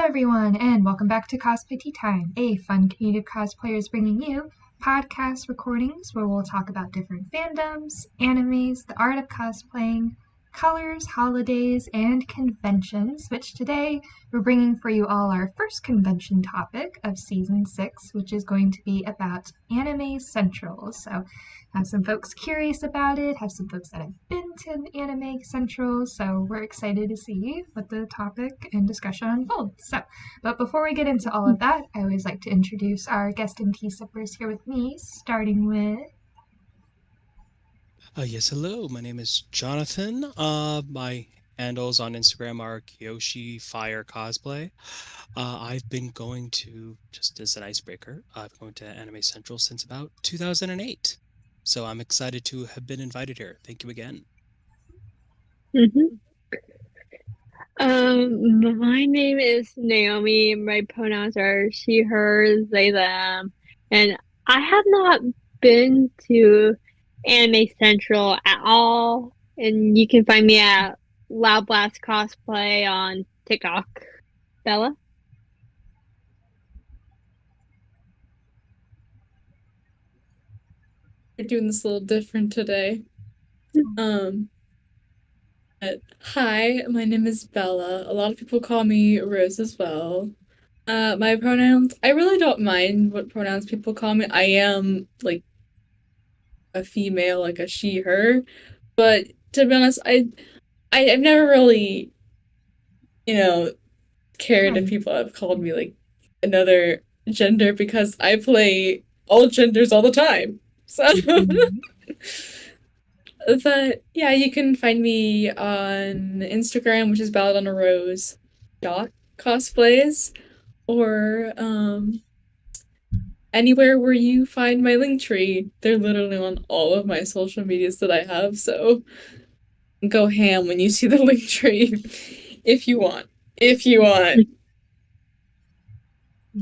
everyone, and welcome back to Cosplay Tea Time, a fun community of cosplayers bringing you podcast recordings where we'll talk about different fandoms, animes, the art of cosplaying, colors, holidays, and conventions, which today we're bringing for you all our first convention topic of Season 6, which is going to be about Anime Central. So have some folks curious about it, have some folks that have been to Anime Central, so we're excited to see what the topic and discussion unfolds. But before we get into all of that, I always like to introduce our guest and tea sippers here with me, starting with... Yes, hello. My name is Jonathan. My handles on Instagram are Kyoshi Fire Cosplay. I've been going to, just as an icebreaker, I've been going to Anime Central since about 2008. So I'm excited to have been invited here. Thank you again. My name is Naomi. My pronouns are she, her, they, them, and I have not been to Anime Central at all. And you can find me at Loud Blast Cosplay on TikTok. Bella? We're doing this a little different today. Hi, my name is Bella. A lot of people call me Rose as well. My pronouns, I really don't mind what pronouns people call me. I am like a female, like a she, her. But to be honest, I've never really, cared if people have called me like another gender because I play all genders all the time. So But yeah, you can find me on Instagram, which is belladonnarose.cosplays, or anywhere where you find my link tree. They're literally on all of my social medias that I have, so go ham when you see the link tree if you want. If you want.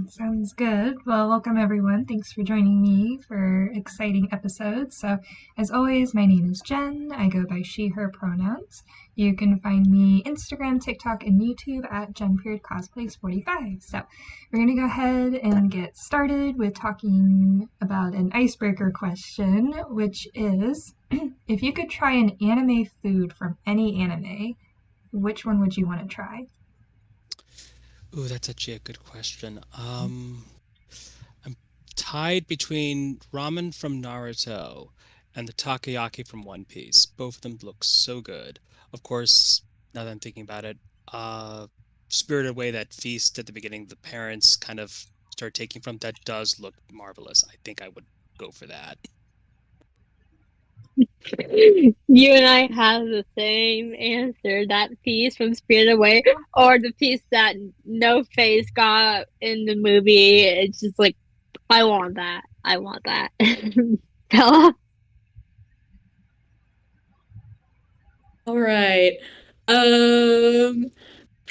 Sounds good. Well, welcome everyone. Thanks for joining me for exciting episodes. So, as always, my name is Jen. I go by she, her pronouns. You can find me Instagram, TikTok, and YouTube at JenPeriodCosplays45. So, we're going to go ahead and get started with talking about an icebreaker question, which is, if you could try an anime food from any anime, which one would you want to try? Ooh, that's actually a good question. I'm tied between ramen from Naruto and the takoyaki from One Piece. Both of them look so good. Of course, now that I'm thinking about it, Spirited Away, that feast at the beginning, the parents kind of start taking from, that does look marvelous. I think I would go for that. You and I have the same answer. That piece from Spirited Away, or the piece that No Face got in the movie. It's just like, I want that. I want that. Bella? All right. I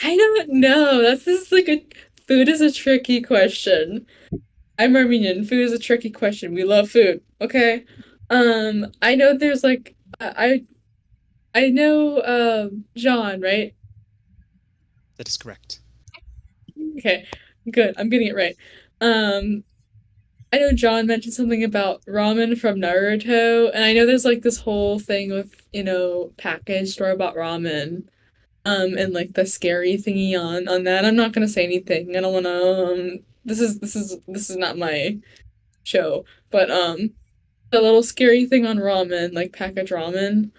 don't know. That's just like food is a tricky question. I'm Armenian. Food is a tricky question. We love food. Okay. I know there's like I know John, right? That is correct. Okay. Good. I'm getting it right. Um I know John mentioned something about ramen from Naruto, and I know there's like this whole thing with, packaged store-bought ramen. And like the scary thingy on that. I'm not gonna say anything. I don't wanna this is not my show. But the little scary thing on ramen, like packaged ramen.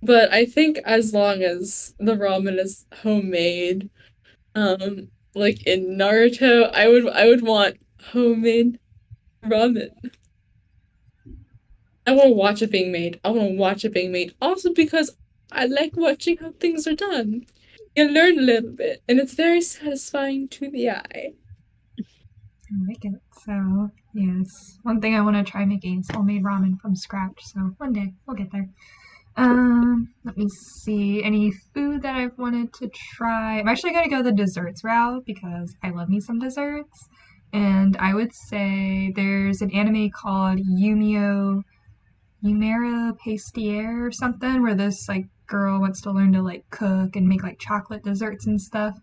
But I think as long as the ramen is homemade, like in Naruto, I would want homemade ramen. I want to watch it being made. I want to watch it being made. Also because I like watching how things are done. You learn a little bit, and it's very satisfying to the eye. I like it. So, yes. One thing I want to try making is homemade ramen from scratch. So, one day we'll get there. Let me see. Any food that I've wanted to try? I'm actually going to go the desserts route because I love me some desserts. And I would say there's an anime called Yumera Pastier or something where this like girl wants to learn to like cook and make like chocolate desserts and stuff.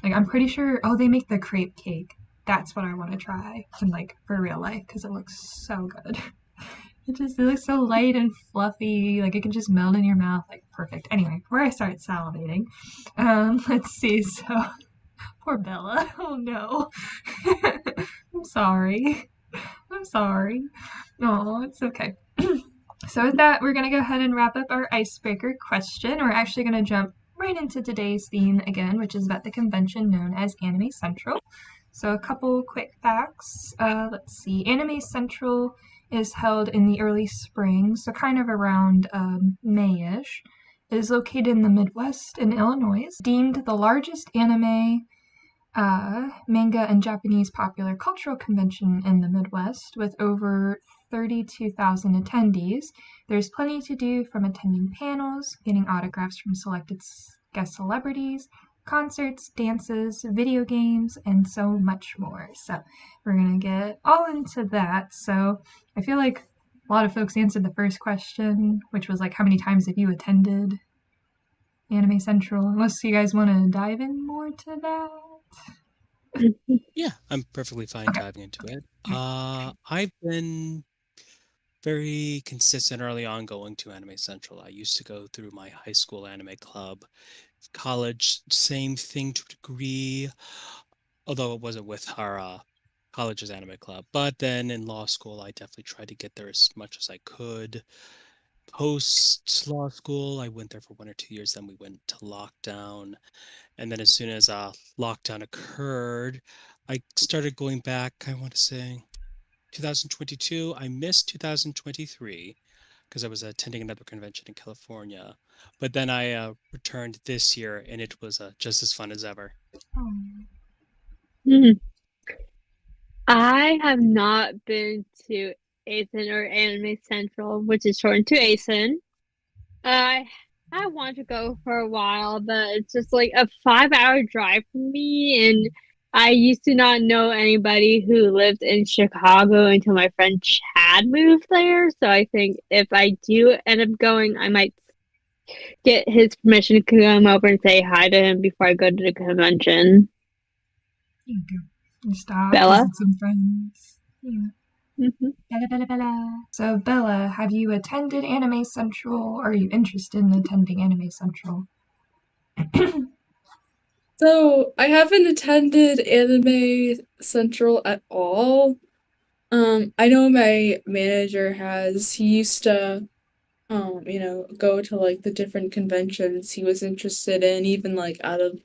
Like, I'm pretty sure, oh, they make the crepe cake. That's what I want to try in, like, for real life, because it looks so good. It looks so light and fluffy, like it can just melt in your mouth, like perfect. Anyway, before I start salivating, let's see. So, poor Bella. Oh no, I'm sorry. I'm sorry. Oh, it's okay. So with that, we're gonna go ahead and wrap up our icebreaker question. We're actually gonna jump right into today's theme again, which is about the convention known as Anime Central. So a couple quick facts. Let's see. Anime Central is held in the early spring, so kind of around May-ish. It is located in the Midwest in Illinois. Deemed the largest anime, manga, and Japanese popular cultural convention in the Midwest with over 32,000 attendees. There's plenty to do, from attending panels, getting autographs from selected guest celebrities, concerts, dances, video games, and so much more. So we're going to get all into that. So I feel like a lot of folks answered the first question, which was like, how many times have you attended Anime Central? Unless you guys want to dive in more to that. Yeah, I'm perfectly fine diving into it. I've been very consistent early on going to Anime Central. I used to go through my high school anime club. College, same thing to a degree, although it wasn't with our college's anime club. But then in law school, I definitely tried to get there as much as I could. Post law school, I went there for 1 or 2 years. Then we went to lockdown. And then as soon as lockdown occurred, I started going back, I want to say 2022. I missed 2023 because I was attending another convention in California. But then I returned this year, and it was just as fun as ever. Hmm. I have not been to Acen or Anime Central, which is shortened to Acen. I want to go for a while, but it's just like a 5-hour drive from me, and I used to not know anybody who lived in Chicago until my friend Chad moved there. So I think if I do end up going, I might get his permission to come over and say hi to him before I go to the convention. There you go. And stop, Bella? visit some friends. Yeah. Bella, Bella, Bella. So, Bella, have you attended Anime Central? Or are you interested in attending Anime Central? So I haven't attended Anime Central at all. I know my manager has. He used to, go to like the different conventions he was interested in, even like out of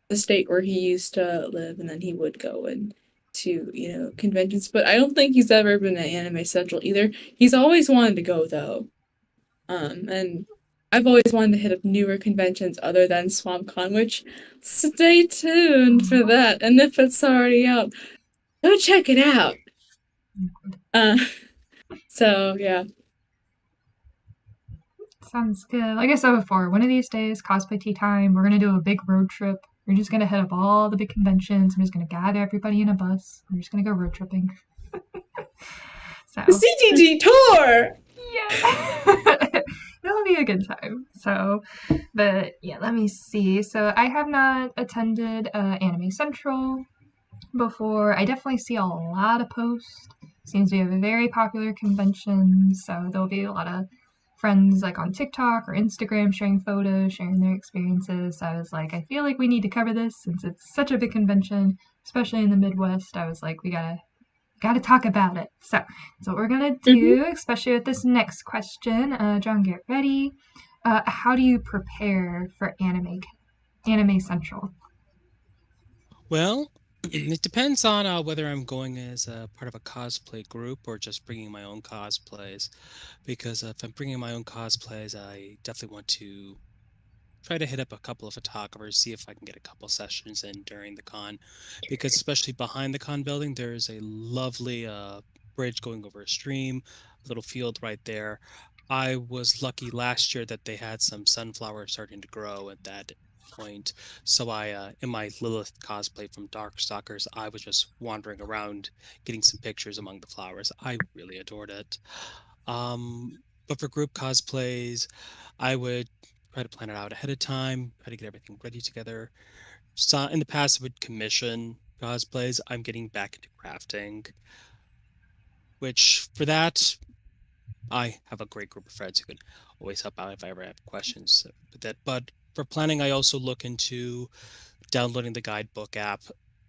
the state where he used to live, and then he would go and to, conventions. But I don't think he's ever been at Anime Central either. He's always wanted to go though. And I've always wanted to hit up newer conventions other than SwampCon, which stay tuned for that. And if it's already out, go check it out. So yeah. Sounds good. Like I said before, one of these days, Cosplay Tea Time, we're going to do a big road trip. We're just going to hit up all the big conventions. We're just going to gather everybody in a bus. We're just going to go road tripping. So, the CTG tour! Yeah. It'll be a good time. So, but yeah, let me see. So, I have not attended Anime Central before. I definitely see a lot of posts. Seems to be a very popular convention. So, there'll be a lot of friends like on TikTok or Instagram sharing photos, sharing their experiences. So I was like, I feel like we need to cover this since it's such a big convention, especially in the Midwest. I was like, we gotta talk about it. So that's what we're gonna do, especially with this next question. John, get ready. How do you prepare for Anime Central? Well, it depends on whether I'm going as a part of a cosplay group or just bringing my own cosplays. Because if I'm bringing my own cosplays, I definitely want to try to hit up a couple of photographers, see if I can get a couple sessions in during the con. Because especially behind the con building, there's a lovely bridge going over a stream, a little field right there. I was lucky last year that they had some sunflowers starting to grow at that point. So in my Lilith cosplay from Darkstalkers, I was just wandering around getting some pictures among the flowers. I really adored it. But for group cosplays, I would try to plan it out ahead of time, try to get everything ready together. So in the past, I would commission cosplays. I'm getting back into crafting, which for that, I have a great group of friends who can always help out if I ever have questions with that. But for planning, I also look into downloading the guidebook app.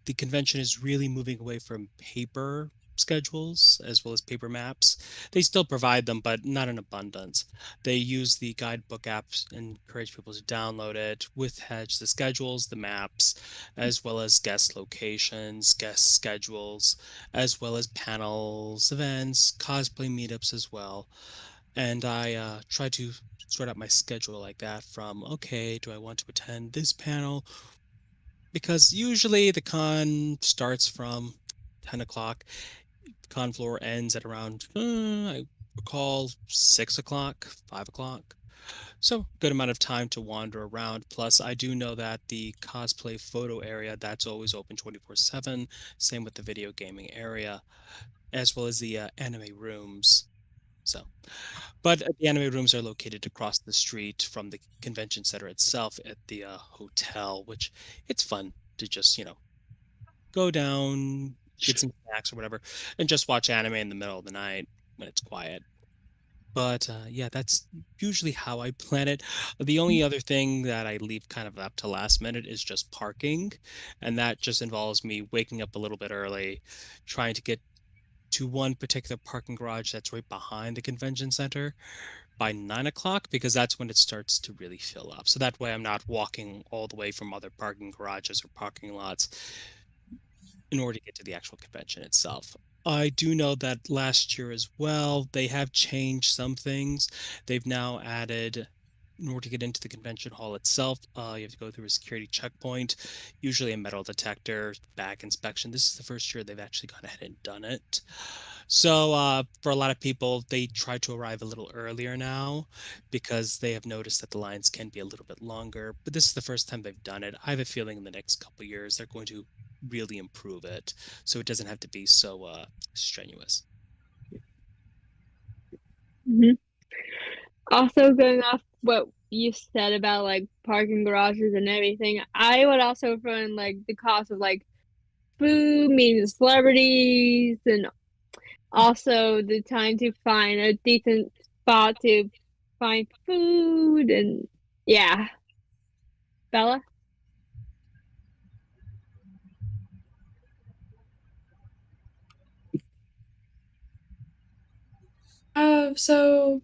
The convention is really moving away from paper schedules as well as paper maps. They still provide them, but not in abundance. They use the guidebook apps and encourage people to download it with hedge the schedules, the maps, as well as guest locations, guest schedules, as well as panels, events, cosplay meetups as well. And I try to sort out my schedule like that from, okay, do I want to attend this panel? Because usually the con starts from 10 o'clock. Con floor ends at around, I recall, 6 o'clock, 5 o'clock. So good amount of time to wander around. Plus, I do know that the cosplay photo area, that's always open 24/7. Same with the video gaming area, as well as the anime rooms. So, but the anime rooms are located across the street from the convention center itself at the hotel, which it's fun to just, go down, get some snacks or whatever, and just watch anime in the middle of the night when it's quiet. But yeah, that's usually how I plan it. The only other thing that I leave kind of up to last minute is just parking, and that just involves me waking up a little bit early, trying to get to one particular parking garage that's right behind the convention center by 9 o'clock, because that's when it starts to really fill up. So that way I'm not walking all the way from other parking garages or parking lots in order to get to the actual convention itself. I do know that last year as well, they have changed some things. They've now added, in order to get into the convention hall itself, you have to go through a security checkpoint, usually a metal detector, bag inspection. This is the first year they've actually gone ahead and done it. So for a lot of people, they try to arrive a little earlier now because they have noticed that the lines can be a little bit longer. But this is the first time they've done it. I have a feeling in the next couple of years they're going to really improve it so it doesn't have to be so strenuous. Mm-hmm. Also, going off what you said about like parking garages and everything, I would also throw in like the cost of like food, meeting celebrities, and also the time to find a decent spot to find food. And yeah, Bella. So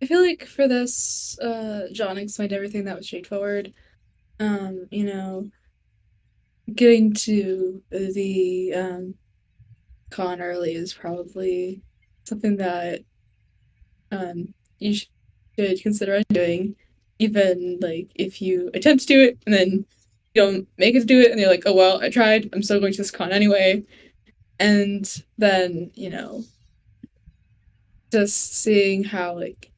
I feel like for this, John explained everything that was straightforward. You know, getting to the con early is probably something that you should consider doing, even like if you attempt to do it and then you don't make it to do it, and you're like, oh well, I tried. I'm still going to this con anyway, and then just seeing how like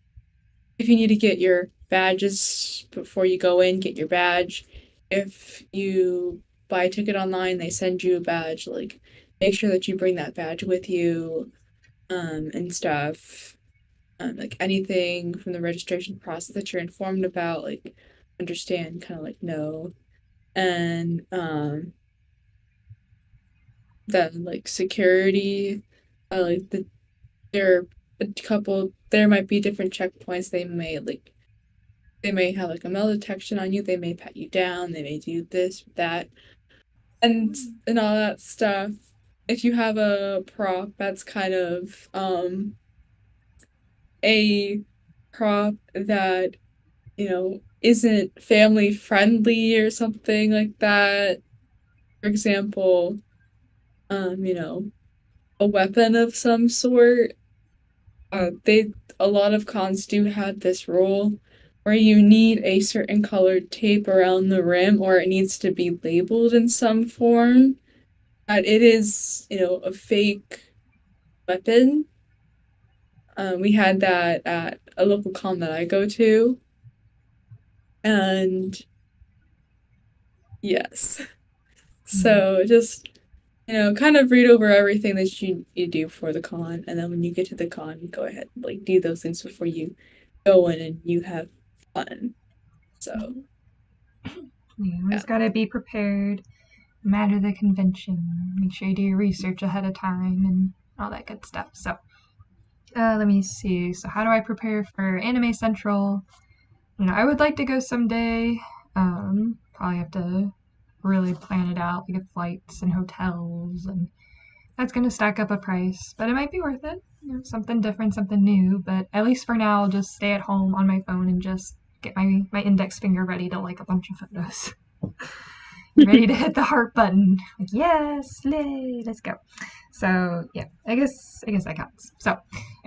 if you need to get your badges before you go in, get your badge. If you buy a ticket online, they send you a badge. Like, make sure that you bring that badge with you, and stuff. Like anything from the registration process that you're informed about, like understand, kind of like know, and then like security, like there are a couple. There might be different checkpoints. They may have like a metal detection on you. They may pat you down. They may do this, that, and all that stuff. If you have a prop that's kind of a prop that isn't family friendly or something like that. For example, a weapon of some sort. They A lot of cons do have this rule where you need a certain colored tape around the rim, or it needs to be labeled in some form that it is, a fake weapon. We had that at a local con that I go to, and yes. So just, kind of read over everything that you do for the con, and then when you get to the con, you go ahead and like do those things before you go in and you have fun. So, You always yeah. gotta be prepared, no matter the convention. Make sure you do your research ahead of time and all that good stuff. So, let me see. So, how do I prepare for Anime Central? I would like to go someday. Probably have to really plan it out, like flights and hotels, and that's gonna stack up a price. But it might be worth it. Something different, something new. But at least for now, I'll just stay at home on my phone and just get my index finger ready to like a bunch of photos. Ready to hit the heart button. Like, yes, slay, let's go. So yeah, I guess that counts. So, all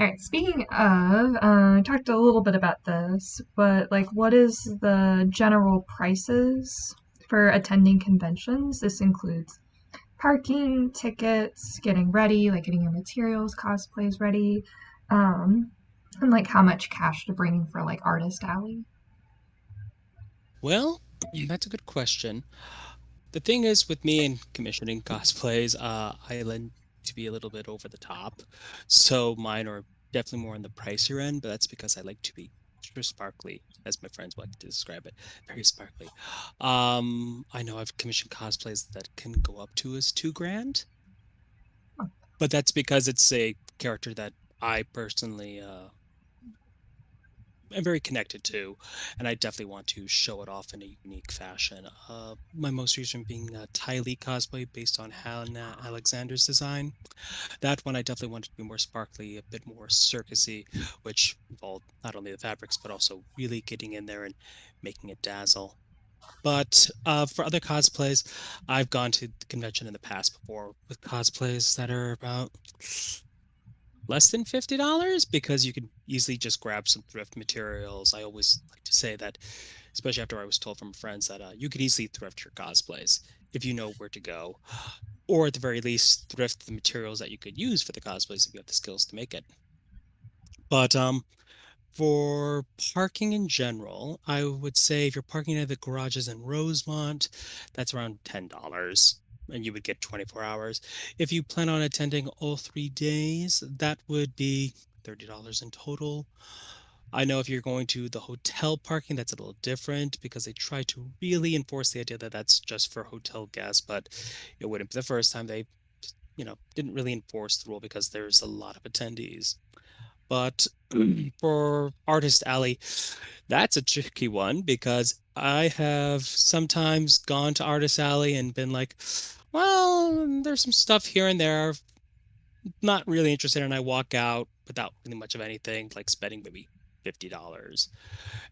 right. Speaking of, I talked a little bit about this, but like, what is the general prices for attending conventions? This includes parking, tickets, getting ready, like getting your materials, cosplays ready, and like how much cash to bring for like artist alley. Well, that's a good question. The thing is with me and commissioning cosplays, I lend to be a little bit over the top. So mine are definitely more on the pricier end, but that's because I like to be extra sparkly, as my friends like to describe it. Very sparkly. I know I've commissioned cosplays that can go up to as 2 grand, but that's because it's a character that I personally am very connected to, and I definitely want to show it off in a unique fashion. My most recent being a Ty Lee cosplay based on Hannah Alexander's design. That one I definitely wanted to be more sparkly, a bit more circusy, which involved not only the fabrics but also really getting in there and making it dazzle. But for other cosplays, I've gone to the convention in the past before with cosplays that are about less than $50 because you can easily just grab some thrift materials. I always like to say that, especially after I was told from friends that you could easily thrift your cosplays if you know where to go, or at the very least, thrift the materials that you could use for the cosplays if you have the skills to make it. But for parking in general, I would say if you're parking at the garages in Rosemont, that's around $10 and you would get 24 hours. If you plan on attending all 3 days, that would be $30 in total. I know if you're going to the hotel parking, that's a little different because they try to really enforce the idea that that's just for hotel guests, but it wouldn't be the first time they, didn't really enforce the rule because there's a lot of attendees. But for Artist Alley, that's a tricky one because I have sometimes gone to Artist Alley and been like, well, there's some stuff here and there, not really interested, and I walk out without really much of anything, like spending maybe $50.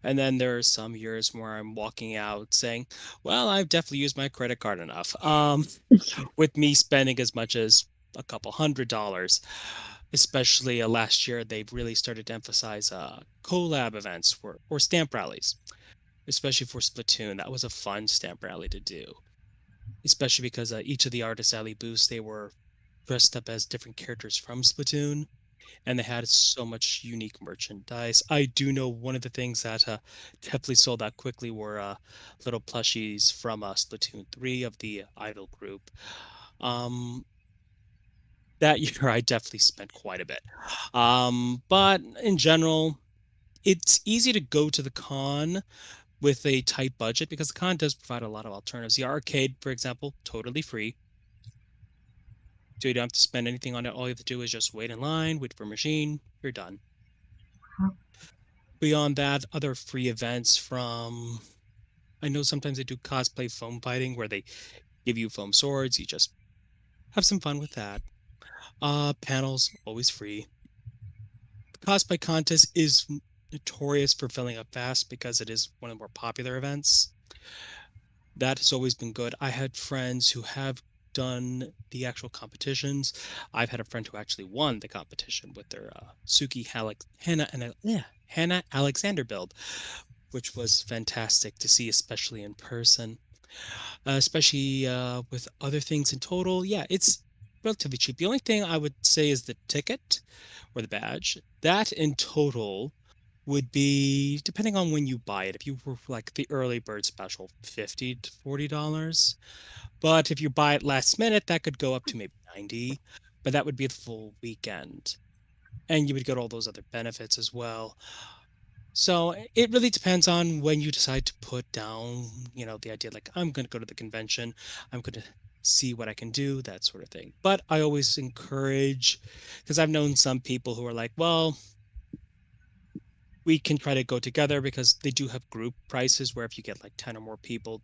And then there are some years where I'm walking out saying, well, I've definitely used my credit card enough. With me spending as much as a couple $100, especially last year, they've really started to emphasize collab events or stamp rallies, especially for Splatoon. That was a fun stamp rally to do, especially because each of the Artist Alley booths, they were dressed up as different characters from Splatoon, and they had so much unique merchandise. I do know one of the things that definitely sold out quickly were little plushies from Splatoon 3 of the Idol group. Um, that year, I definitely spent quite a bit. But in general, it's easy to go to the con with a tight budget because the con does provide a lot of alternatives. The arcade, for example, totally free. So you don't have to spend anything on it. All you have to do is just wait in line, wait for a machine, you're done. Beyond that, other free events from, I know sometimes they do cosplay foam fighting where they give you foam swords. You just have some fun with that. Panels, always free. The cosplay contest is notorious for filling up fast because it is one of the more popular events. That has always been good. I had friends who have done the actual competitions. I've had a friend who actually won the competition with their Hannah Alexander build, which was fantastic to see, especially in person. Especially with other things in total. Yeah, it's relatively cheap. The only thing I would say is the ticket or the badge. That in total would be, depending on when you buy it, if you were like the early bird special, $50 to $40. But if you buy it last minute, that could go up to maybe 90, but that would be the full weekend. And you would get all those other benefits as well. So it really depends on when you decide to put down, the idea like I'm going to go to the convention, I'm going to see what I can do, that sort of thing. But I always encourage, because I've known some people who are like, well, we can try to go together because they do have group prices where if you get like 10 or more people,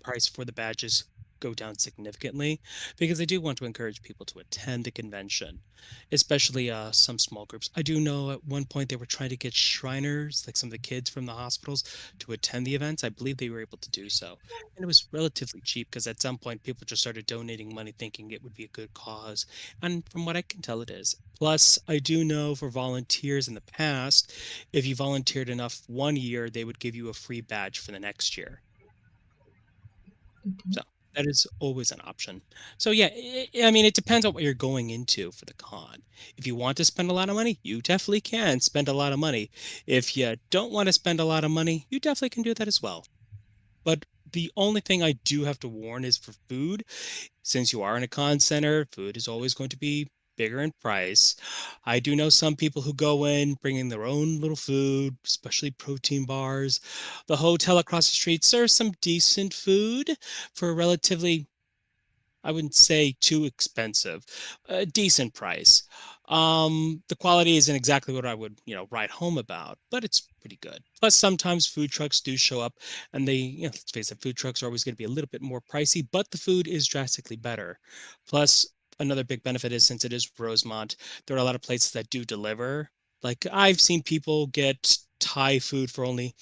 price for the badges go down significantly because I do want to encourage people to attend the convention, especially some small groups. I do know at one point they were trying to get Shriners, like some of the kids from the hospitals, to attend the events. I believe they were able to do so. And it was relatively cheap because at some point people just started donating money thinking it would be a good cause. And from what I can tell, it is. Plus, I do know for volunteers in the past, if you volunteered enough one year, they would give you a free badge for the next year. So that is always an option. So yeah, I mean, it depends on what you're going into for the con. If you want to spend a lot of money, you definitely can spend a lot of money. If you don't want to spend a lot of money, you definitely can do that as well. But the only thing I do have to warn is for food. Since you are in a con center, food is always going to be bigger in price. I do know some people who go in bringing their own little food, especially protein bars. The hotel across the street serves some decent food for a relatively, I wouldn't say too expensive, a decent price. The quality isn't exactly what I would, write home about, but it's pretty good. Plus, sometimes food trucks do show up, and they, let's face it, food trucks are always going to be a little bit more pricey, but the food is drastically better. Plus, another big benefit is since it is Rosemont, there are a lot of places that do deliver. Like I've seen people get Thai food for only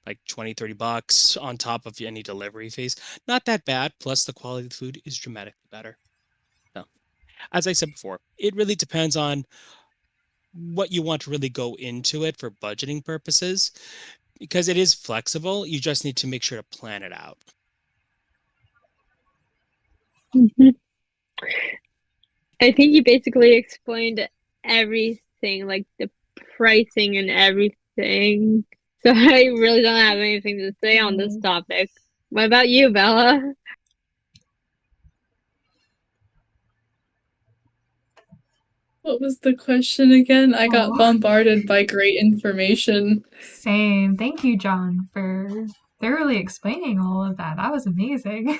like 20, $30 on top of any delivery fees. Not that bad. Plus, the quality of the food is dramatically better. So, as I said before, it really depends on what you want to really go into it for budgeting purposes because it is flexible. You just need to make sure to plan it out. Mhm. I think you basically explained everything, like the pricing and everything. So I really don't have anything to say on this topic. What about you, Bella? What was the question again? I got Oh. bombarded by great information. Same. Thank you, John, for thoroughly explaining all of that. That was amazing.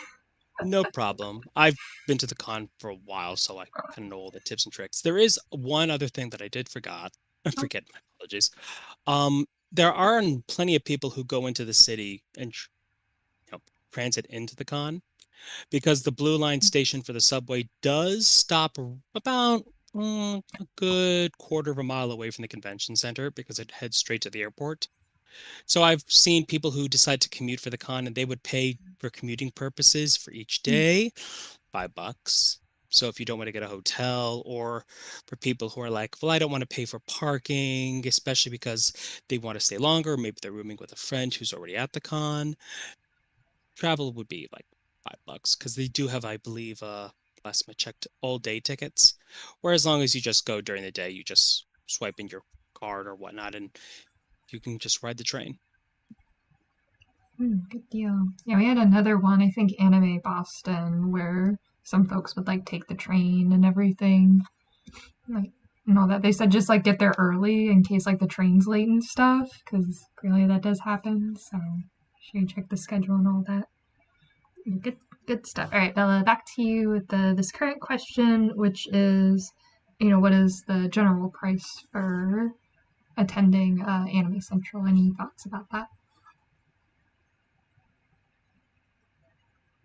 No problem. I've been to the con for a while, so I kind of know all the tips and tricks. There is one other thing that I did forgot. I forget. My apologies. There are plenty of people who go into the city and transit into the con because the Blue Line station for the subway does stop about a good quarter of a mile away from the convention center because it heads straight to the airport. So I've seen people who decide to commute for the con and they would pay for commuting purposes for each day $5. So if you don't want to get a hotel, or for people who are like, well, I don't want to pay for parking, especially because they want to stay longer, maybe they're rooming with a friend who's already at the con, travel would be like $5 because they do have, I believe, last time I checked, all day tickets. Where as long as you just go during the day, you just swipe in your card or whatnot, and you can just ride the train. Good deal. Yeah, we had another one, I think Anime Boston, where some folks would like take the train and everything. Like, and all that. They said just like get there early in case like the train's late and stuff, because clearly that does happen. So, sure you check the schedule and all that. Good, good stuff. All right, Bella, back to you with this current question, which is, what is the general price for attending Anime Central? Any thoughts about that?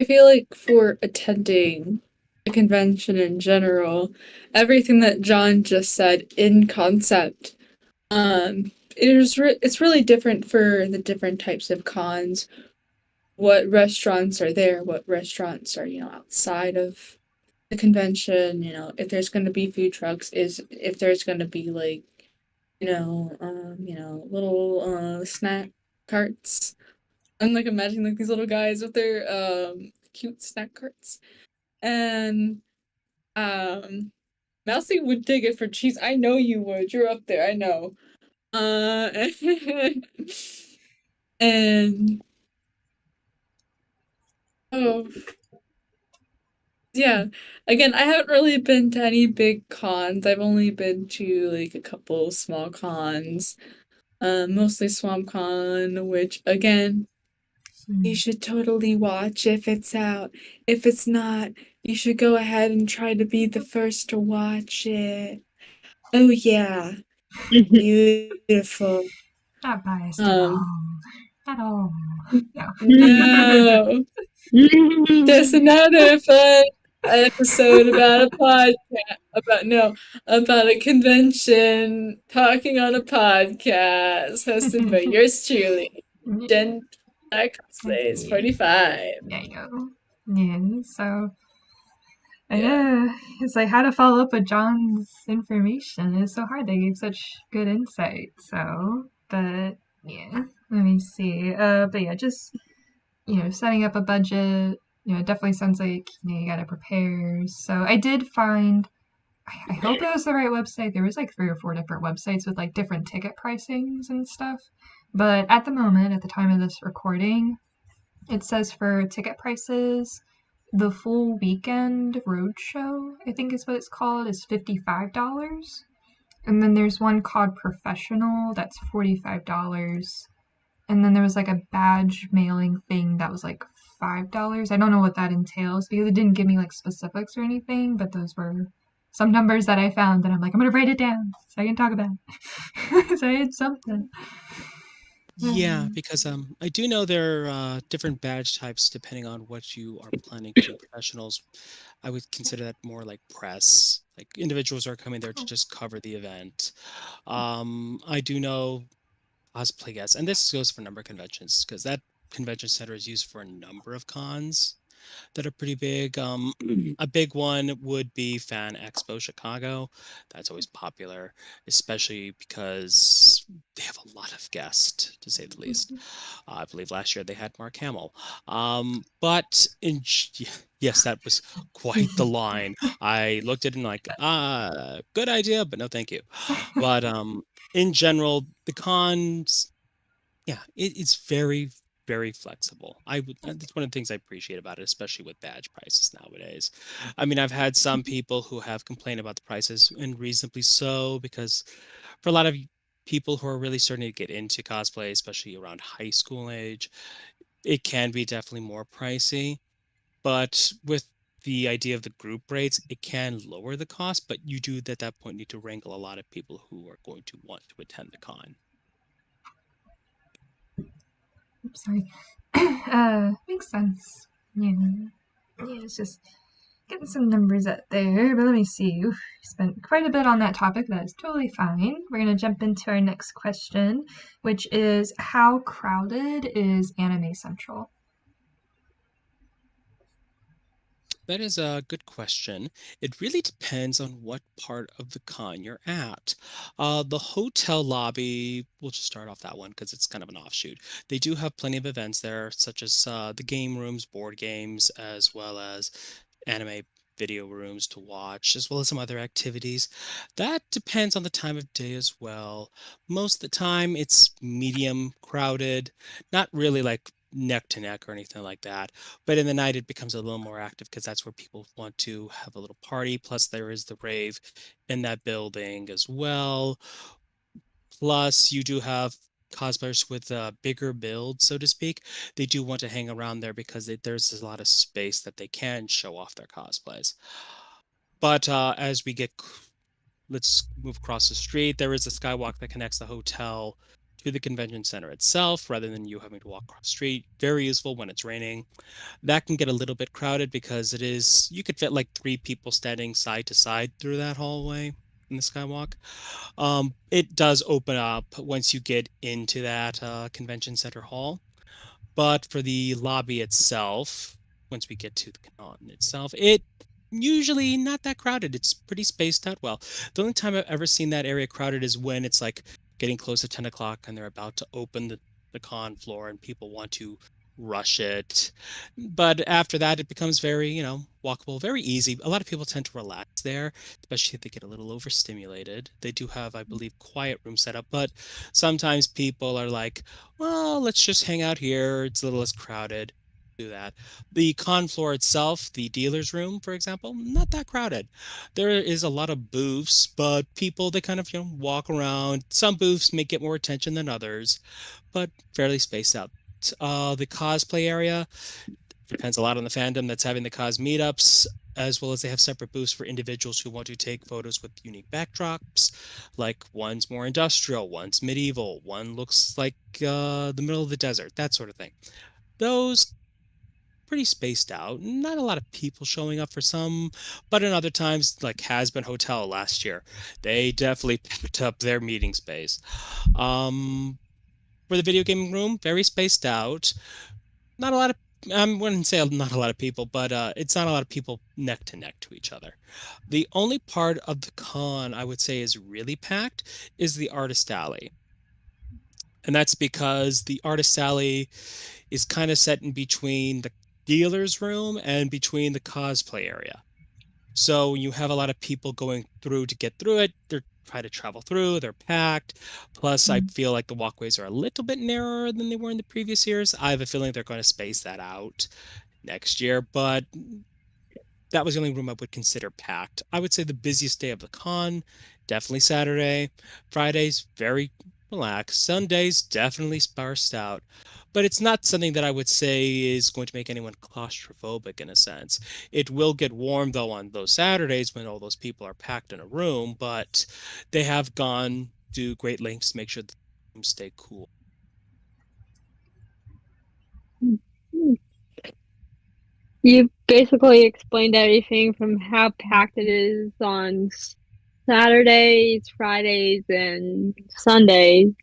I feel like for attending a convention in general, everything that John just said in concept, it's really different for the different types of cons. What restaurants are there? What restaurants are outside of the convention? If there's going to be food trucks, is if there's going to be like little snack carts. I'm like imagining like these little guys with their cute snack carts. And Mousy would dig it for cheese. I know you would. You're up there, I know. And oh yeah. Again, I haven't really been to any big cons. I've only been to like a couple small cons. mostly SwampCon, which again, you should totally watch if it's out. If it's not, you should go ahead and try to be the first to watch it. Oh yeah, beautiful. Not biased at Um, all. At all. No. no, just another fun episode about a podcast. About a convention, talking on a podcast, hosted by yours truly, Jen Cosplays Yeah, 45. I know. Yeah, so I Yeah. know it's like how to follow up with John's information. It's so hard. They gave such good insight. So, but yeah, let me see. But yeah, just setting up a budget. It definitely sounds like you got to prepare. So I did find. I hope it was the right website. There was like 3 or 4 different websites with like different ticket pricings and stuff. But at the moment, at the time of this recording, it says for ticket prices, the full weekend roadshow, I think is what it's called, is $55. And then there's one called Professional that's $45. And then there was like a badge mailing thing that was like $5. I don't know what that entails because it didn't give me like specifics or anything, but those were some numbers that I found that I'm like, I'm gonna write it down so I can talk about it. So I had something. Yeah, because I do know there are different badge types depending on what you are planning to do. Professionals, I would consider that more like press, like individuals are coming there to just cover the event. I do know cosplay guests, and this goes for a number of conventions because that convention center is used for a number of cons that are pretty big. A big one would be Fan Expo Chicago. That's always popular, especially because they have a lot of guests, to say the least. I believe last year they had Mark Hamill. But yes, that was quite the line. I looked at it and like, good idea, but no, thank you. But in general, the cons, yeah, it's very, very flexible. That's one of the things I appreciate about it, especially with badge prices nowadays. I mean, I've had some people who have complained about the prices, and reasonably so, because for a lot of people who are really starting to get into cosplay, especially around high school age, it can be definitely more pricey. But with the idea of the group rates, it can lower the cost, but you do at that point need to wrangle a lot of people who are going to want to attend the con. Oops, sorry. Makes sense. Yeah. Yeah, it's just getting some numbers out there, but let me see. Oof, spent quite a bit on that topic. That is totally fine. We're going to jump into our next question, which is how crowded is Anime Central? That is a good question. It really depends on what part of the con you're at. The hotel lobby, we'll just start off that one because it's kind of an offshoot. They do have plenty of events there, such as the game rooms, board games, as well as anime video rooms to watch, as well as some other activities. That depends on the time of day as well. Most of the time, it's medium crowded, not really like neck to neck or anything like that. But in the night, it becomes a little more active because that's where people want to have a little party. Plus, there is the rave in that building as well. Plus, you do have cosplayers with a bigger build, so to speak. They do want to hang around there because there's a lot of space that they can show off their cosplays. But as we get, let's move across the street. There is a skywalk that connects the hotel to the convention center itself rather than you having to walk across the street. Very useful when it's raining. That can get a little bit crowded because you could fit like 3 people standing side to side through that hallway in the skywalk. It does open up once you get into that convention center hall. But for the lobby itself, once we get to the con itself, it usually not that crowded. It's pretty spaced out well. The only time I've ever seen that area crowded is when it's like getting close to 10 o'clock and they're about to open the con floor and people want to rush it. But after that, it becomes very, walkable, very easy. A lot of people tend to relax there, especially if they get a little overstimulated. They do have, I believe, quiet room set up, but sometimes people are like, well, let's just hang out here. It's a little less crowded. do that. The con floor itself, the dealer's room, for example, not that crowded. There is a lot of booths, but people, they kind of, walk around. Some booths may get more attention than others, but fairly spaced out. The cosplay area depends a lot on the fandom that's having the cos meetups, as well as they have separate booths for individuals who want to take photos with unique backdrops. Like one's more industrial, one's medieval, one looks like the middle of the desert, that sort of thing. Those pretty spaced out. Not a lot of people showing up for some, but in other times, like Has Been Hotel last year, they definitely packed up their meeting space. Um, for the video gaming room, very spaced out. Not a lot of, I wouldn't say not a lot of people, but it's not a lot of people neck to neck to each other. The only part of the con I would say is really packed is the artist alley. And that's because the artist alley is kind of set in between the dealer's room and between the cosplay area. So you have a lot of people going through to get through it. They're trying to travel through, they're packed. Plus, I feel like the walkways are a little bit narrower than they were in the previous years. I have a feeling they're going to space that out next year, but that was the only room I would consider packed. I would say the busiest day of the con, definitely Saturday. Fridays, very relaxed. Sundays, definitely sparsed out. But it's not something that I would say is going to make anyone claustrophobic in a sense. It will get warm though on those Saturdays when all those people are packed in a room, but they have gone to great lengths to make sure the rooms stay cool. You basically explained everything from how packed it is on Saturdays, Fridays, and Sundays.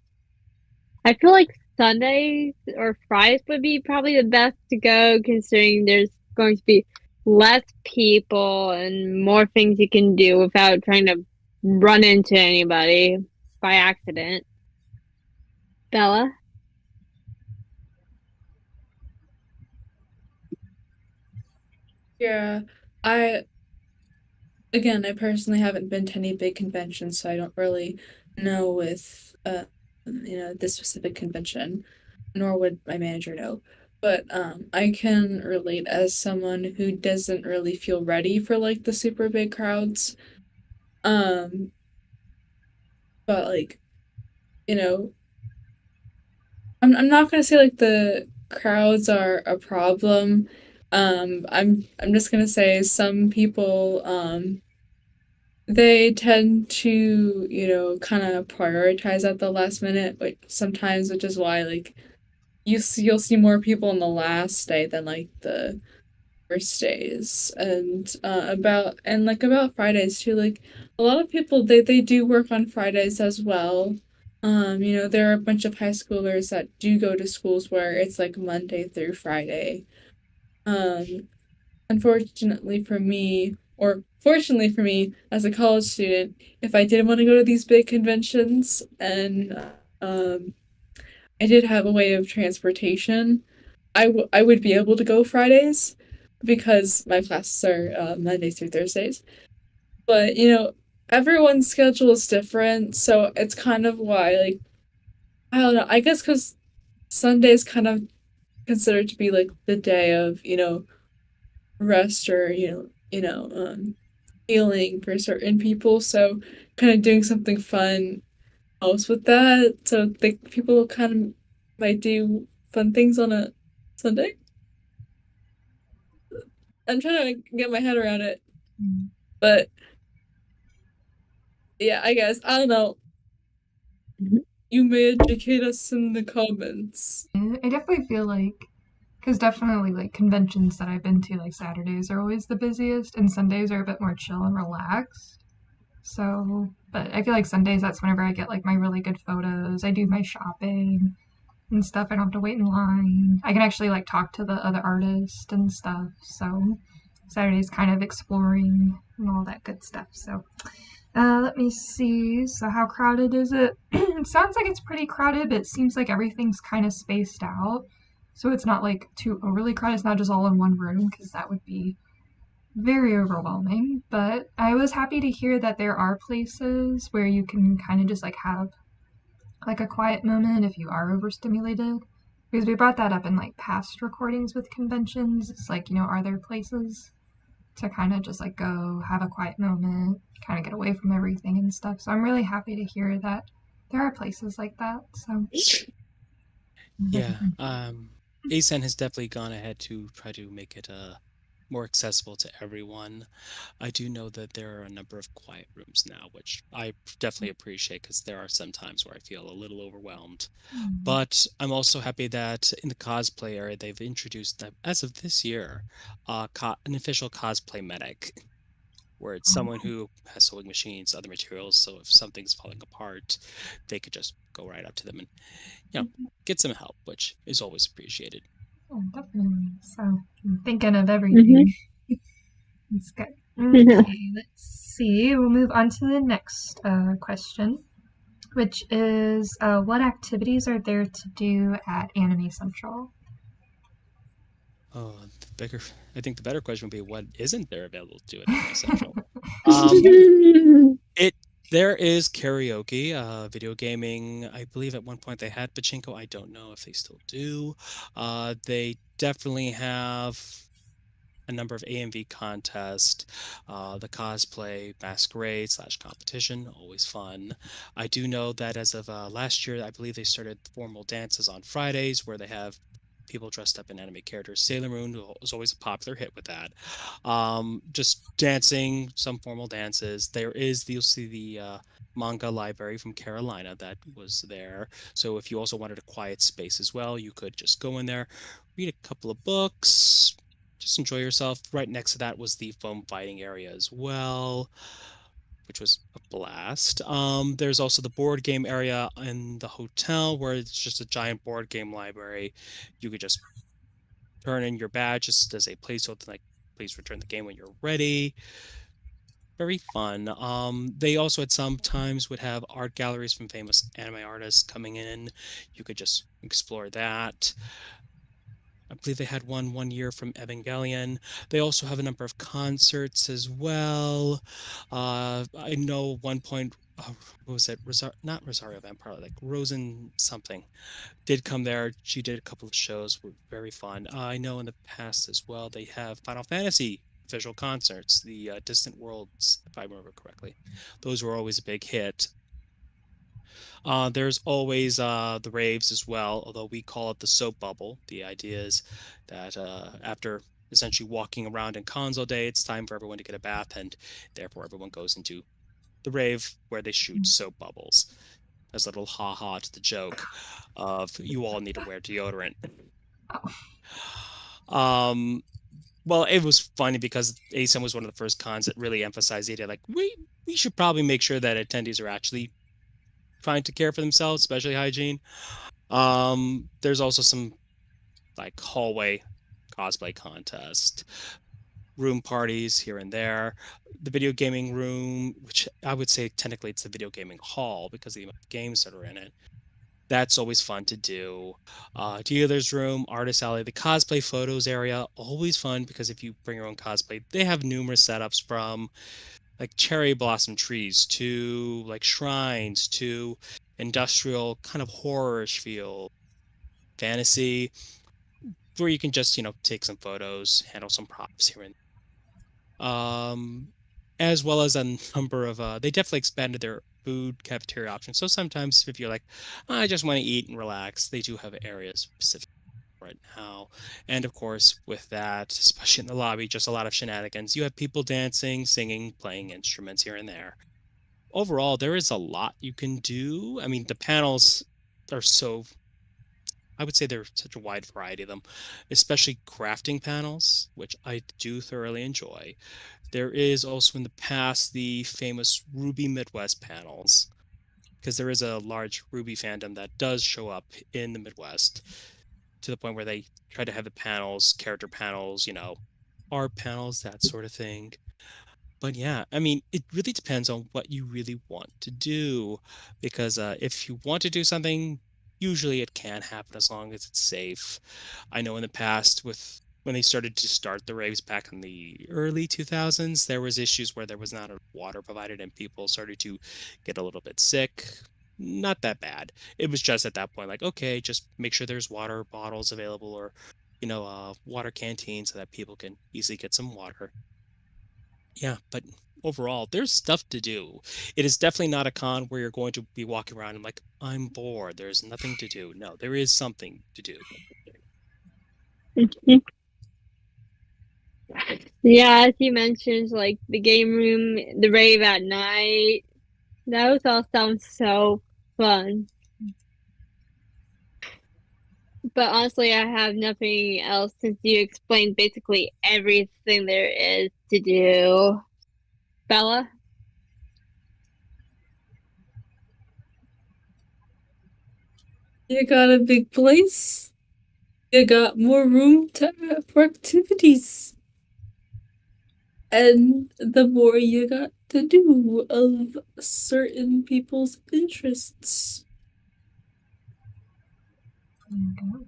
I feel like Sundays or Fridays would be probably the best to go, considering there's going to be less people and more things you can do without trying to run into anybody by accident. Bella? Yeah, I personally haven't been to any big conventions, so I don't really know with this specific convention, nor would my manager know. But I can relate as someone who doesn't really feel ready for like the super big crowds. Um, but like, you know, I'm not gonna say like the crowds are a problem. I'm just gonna say some people they tend to, kind of prioritize at the last minute, like sometimes, which is why like you'll see more people on the last day than like the first days. And about Fridays too, like a lot of people they do work on Fridays as well. There are a bunch of high schoolers that do go to schools where it's like Monday through Friday. Um, Unfortunately for me, or fortunately for me, as a college student, if I did want to go to these big conventions and um, I did have a way of transportation, I would be able to go Fridays because my classes are Mondays through Thursdays. But, everyone's schedule is different, so it's kind of why, like, I don't know, I guess because Sunday is kind of considered to be like the day of, rest or, healing for certain people. So kind of doing something fun helps with that. So think people kind of might do fun things on a Sunday. I'm trying to get my head around it, but yeah, I guess I don't know. You may educate us in the comments. I definitely feel like, because definitely like conventions that I've been to, like Saturdays are always the busiest, and Sundays are a bit more chill and relaxed. So, but I feel like Sundays, that's whenever I get like my really good photos. I do my shopping and stuff. I don't have to wait in line. I can actually like talk to the other artists and stuff. So, Saturday's kind of exploring and all that good stuff. So, let me see. So, how crowded is it? It sounds like it's pretty crowded, but it seems like everything's kind of spaced out. So, it's not like too overly crowded. It's not just all in one room because that would be very overwhelming. But I was happy to hear that there are places where you can kind of just like have like a quiet moment if you are overstimulated. Because we brought that up in like past recordings with conventions. It's like, are there places to kind of just like go have a quiet moment, kind of get away from everything and stuff. So I'm really happy to hear that there are places like that. So Yeah, Acen has definitely gone ahead to try to make it more accessible to everyone. I do know that there are a number of quiet rooms now, which I definitely appreciate because there are some times where I feel a little overwhelmed. But I'm also happy that in the cosplay area, they've introduced, as of this year, an official cosplay medic, where it's someone who has sewing machines, other materials. So if something's falling apart, they could just go right up to them and, get some help, which is always appreciated. yeah, definitely. So I'm thinking of Mm-hmm. everything. It's good. Okay, let's see. We'll move on to the next question, which is what activities are there to do at Anime Central? Oh, I think the better question would be what isn't there available to do at Anime Central? Um, it there is karaoke, video gaming. I believe at one point they had pachinko. I don't know if they still do. They definitely have a number of AMV contests, the cosplay masquerade slash competition, always fun. I do know that as of last year, I believe they started formal dances on Fridays where they have people dressed up in anime characters. Sailor Moon was always a popular hit with that. Just dancing, some formal dances. You'll see the manga library from Carolina that was there. So if you also wanted a quiet space as well, you could just go in there, read a couple of books, just enjoy yourself. Right next to that was the foam fighting area as well, which was a blast. There's also the board game area in the hotel where it's just a giant board game library. You could just turn in your badge just as a placeholder, like please return the game when you're ready. Very fun. They also at some times would have art galleries from famous anime artists coming in. You could just explore that. I believe they had one year from Evangelion. They also have a number of concerts as well. I know one point, what was it? Not Rosario Vampire, like Rosen something did come there. She did a couple of shows, were very fun. I know in the past as well, they have Final Fantasy official concerts, the Distant Worlds, if I remember correctly. Those were always a big hit. There's always the raves as well, although we call it the soap bubble. The idea is that after essentially walking around in cons all day, it's time for everyone to get a bath, and therefore everyone goes into the rave where they shoot soap bubbles. As a little ha ha to the joke of you all need to wear deodorant. Um, well, it was funny because ASEM was one of the first cons that really emphasized the idea like we should probably make sure that attendees are actually trying to care for themselves, especially hygiene. There's also some like hallway cosplay contest, room parties here and there. The video gaming room, which I would say technically it's the video gaming hall because of the amount of games that are in it. That's always fun to do. Dealer's room, artist alley, the cosplay photos area, always fun because if you bring your own cosplay, they have numerous setups from like cherry blossom trees to like shrines to industrial kind of horrorish feel fantasy where you can just take some photos, handle some props here and as well as a number of they definitely expanded their food cafeteria options. So sometimes if you're like, I just want to eat and relax, they do have areas specific right now. And of course, with that, especially in the lobby, just a lot of shenanigans. You have people dancing, singing, playing instruments here and there. Overall, there is a lot you can do. I mean, the panels are so I would say there's such a wide variety of them, especially crafting panels, which I do thoroughly enjoy. There is also in the past the famous Ruby Midwest panels, because there is a large Ruby fandom that does show up in the Midwest to the point where they try to have the panels, character panels, art panels, that sort of thing. But yeah, I mean, it really depends on what you really want to do. Because if you want to do something, usually it can happen as long as it's safe. I know in the past with when they started to start the raves back in the early 2000s, there was issues where there was not enough water provided and people started to get a little bit sick. not that bad. It was just at that point, like, okay, just make sure there's water bottles available or, water canteens so that people can easily get some water. Yeah, but overall, there's stuff to do. It is definitely not a con where you're going to be walking around and like, I'm bored. There's nothing to do. No, there is something to do. Yeah, as you mentioned, like the game room, the rave at night, those all sound so fun. But honestly, I have nothing else since you explained basically everything there is to do. Bella? You got a big place. You got more room for activities. And the more you got to do of certain people's interests. And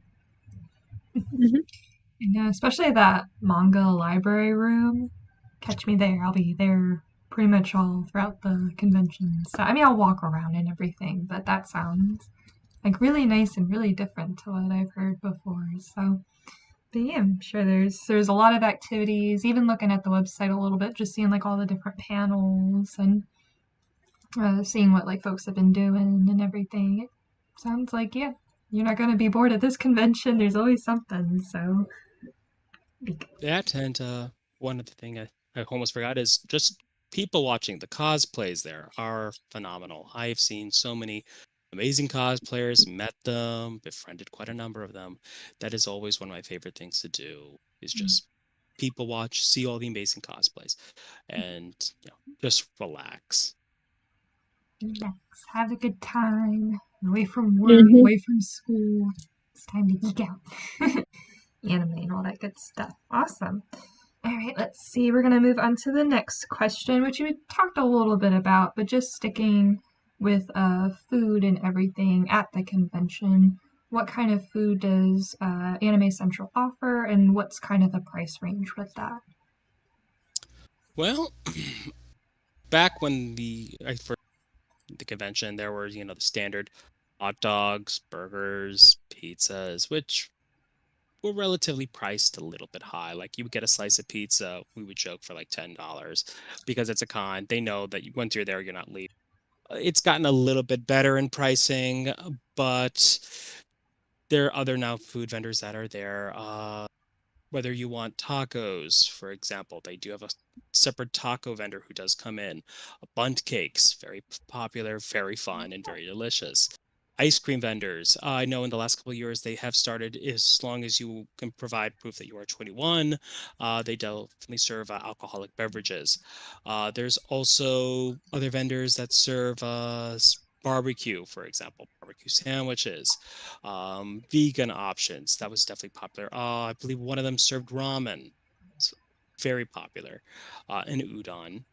especially that manga library room. Catch me there. I'll be there pretty much all throughout the convention. So I mean, I'll walk around and everything, but that sounds like really nice and really different to what I've heard before. So, but yeah, I'm sure there's a lot of activities. Even looking at the website a little bit, just seeing like all the different panels and seeing what like folks have been doing and everything. It sounds like yeah, you're not gonna be bored at this convention. There's always something. So. That and one other thing I almost forgot is just people watching. The cosplays there are phenomenal. I've seen so many amazing cosplayers, met them, befriended quite a number of them. That is always one of my favorite things to do is just people watch, see all the amazing cosplays, and just relax. Relax, have a good time, away from work, away from school. It's time to geek out. Anime and all that good stuff. Awesome. All right, let's see. We're going to move on to the next question, which we talked a little bit about, but just sticking with food and everything at the convention. What kind of food does Anime Central offer, and what's kind of the price range with that? Well, back when I first the convention, there were the standard hot dogs, burgers, pizzas, which were relatively priced a little bit high. Like you would get a slice of pizza, we would joke for like $10 because it's a con. They know that once you're there, you're not leaving. It's gotten a little bit better in pricing, but there are other now food vendors that are there. Whether you want tacos, for example, they do have a separate taco vendor who does come in. Bundt cakes, very popular, very fun, and very delicious. Ice cream vendors. I know in the last couple of years they have started, as long as you can provide proof that you are 21, they definitely serve alcoholic beverages. There's also other vendors that serve barbecue, for example, barbecue sandwiches, vegan options. That was definitely popular. I believe one of them served ramen. It's very popular, and udon.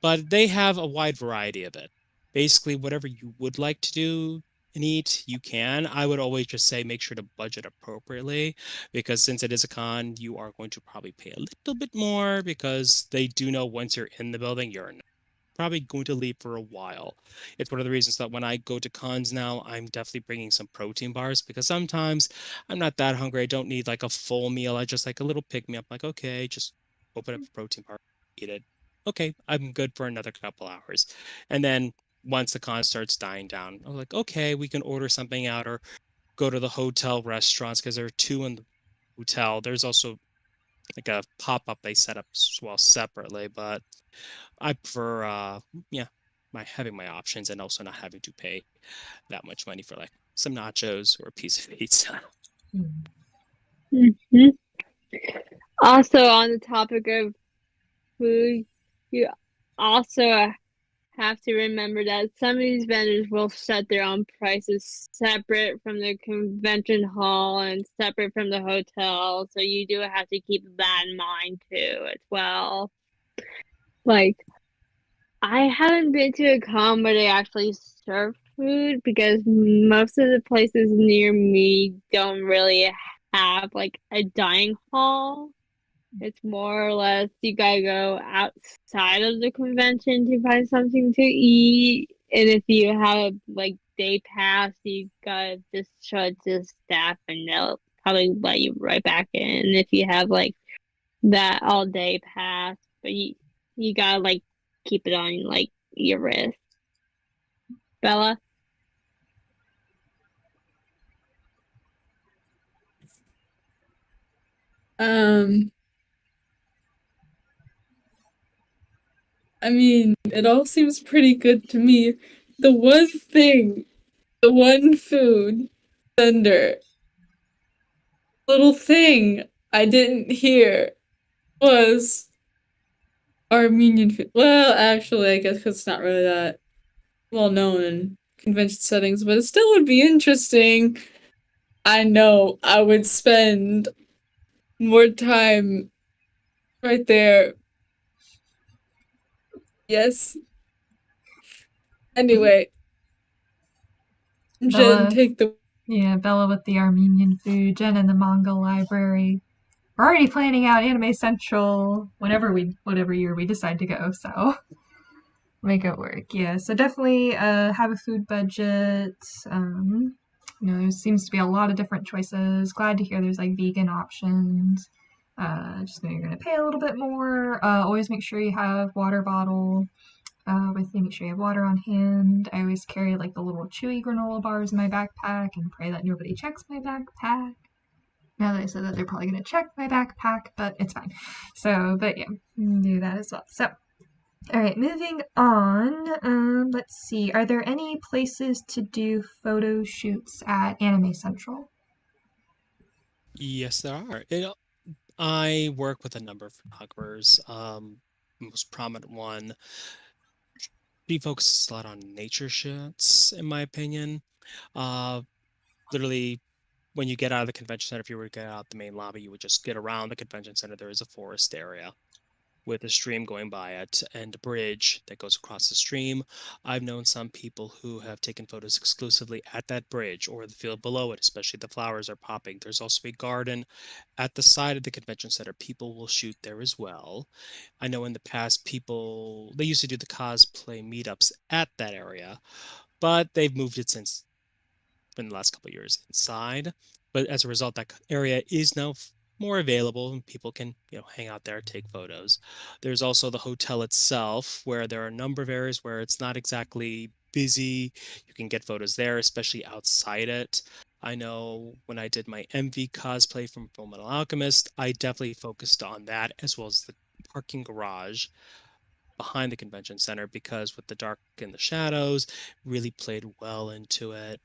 But they have a wide variety of it. Basically, whatever you would like to do and eat, you can. I would always just say make sure to budget appropriately because since it is a con, you are going to probably pay a little bit more because they do know once you're in the building, you're probably going to leave for a while. It's one of the reasons that when I go to cons now, I'm definitely bringing some protein bars because sometimes I'm not that hungry. I don't need like a full meal. I just like a little pick me up. Like, okay, just open up a protein bar, eat it. Okay, I'm good for another couple hours. And then once the con starts dying down, I'm like, okay, we can order something out or go to the hotel restaurants because there are two in the hotel. There's also like a pop-up they set up as well separately, but I prefer yeah, my having my options and also not having to pay that much money for like some nachos or a piece of pizza. Also, on the topic of food, you also have to remember that some of these vendors will set their own prices separate from the convention hall and separate from the hotel. So you do have to keep that in mind too, as well. Like, I haven't been to a con where they actually serve food because most of the places near me don't really have like a dining hall. It's more or less you gotta go outside of the convention to find something to eat. And if you have like day pass. You gotta just show it to staff, and they'll probably let you right back in if you have like that all day pass. But you gotta like keep it on like your wrist. Bella? Um, I mean, it all seems pretty good to me. The one thing, the one food vendor, little thing I didn't hear was Armenian food. Well, actually, I guess 'cause it's not really that well known in convention settings, but it still would be interesting. I know I would spend more time right there. Yes. Anyway, Jen, Bella, take the. yeah, Bella with the Armenian food, Jen in the manga library. We're already planning out Anime Central whatever year we decide to go, so make it work. Yeah, so definitely have a food budget. There seems to be a lot of different choices. Glad to hear there's like vegan options. Just know you're gonna pay a little bit more. Always make sure you have water bottle with you. Make sure you have water on hand. I always carry like the little chewy granola bars in my backpack and pray that nobody checks my backpack. Now that I said that, they're probably gonna check my backpack, but it's fine. So, but yeah, do that as well. So, all right, moving on. Let's see. Are there any places to do photo shoots at Anime Central? Yes, there are. I work with a number of photographers. Most prominent one, she focuses a lot on nature shots, in my opinion. Uh, Literally, when you get out of the convention center, if you were to get out the main lobby, you would just get around the convention center. There is a forest area with a stream going by it and a bridge that goes across the stream. I've known some people who have taken photos exclusively at that bridge or the field below it, especially the flowers are popping. There's also a garden at the side of the convention center. People will shoot there as well. I know in the past, they used to do the cosplay meetups at that area, but they've moved it since in the last couple of years inside. But as a result, that area is now more available and people can, hang out there, take photos. There's also the hotel itself, where there are a number of areas where it's not exactly busy. You can get photos there, especially outside it. I know when I did my MV cosplay from Fullmetal Alchemist, I definitely focused on that as well as the parking garage behind the convention center because with the dark and the shadows really played well into it.